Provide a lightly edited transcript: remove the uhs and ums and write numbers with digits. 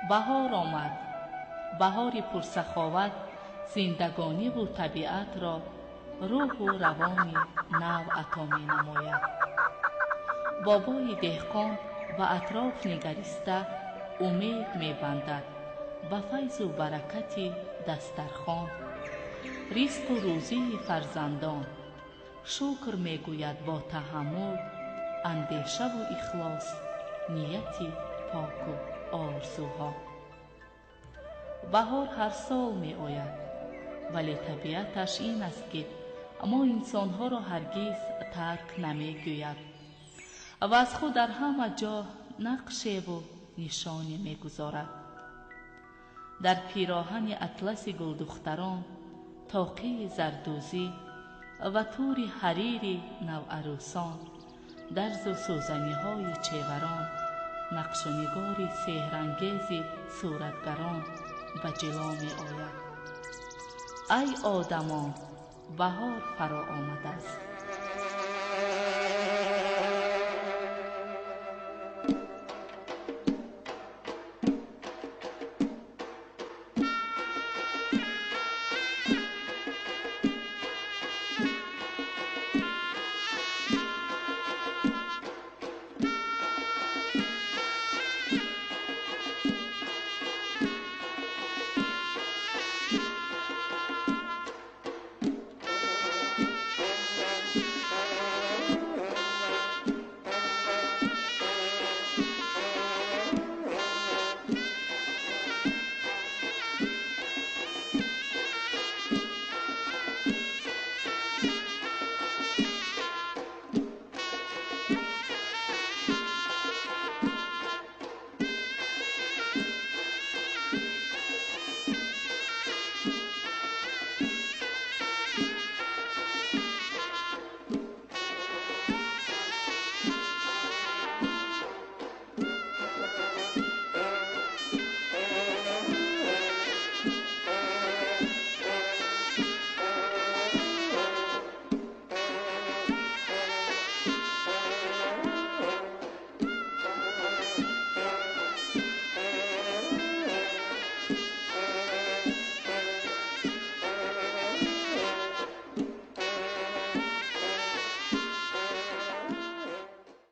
بهار آمد، بهاری پرسخاوت زندگانی و طبیعت را روح و روانی نو عطا می نماید. بابای دهقان و اطراف نگریسته امید می بندد به فیض و برکت دسترخوان، رزق و روزی فرزندان. شکر می گوید با تحمل، اندیشه و اخلاص، نیتی پاک و آرزوها. بهار هر سال می آید، ولی طبیعتش این است که ما انسانها را هرگز ترک نمی گوید و از خود در همه جا نقشه و نشانی می گذارد. در پیراهن اطلس گلدختران، طاقه زردوزی و تور حریر نوعروسان، درز و سوزنی های چیوران، نقش و نگار سحرانگیز صورتگران به جلوه می آید. ای آدمان، بهار فرا آمده است.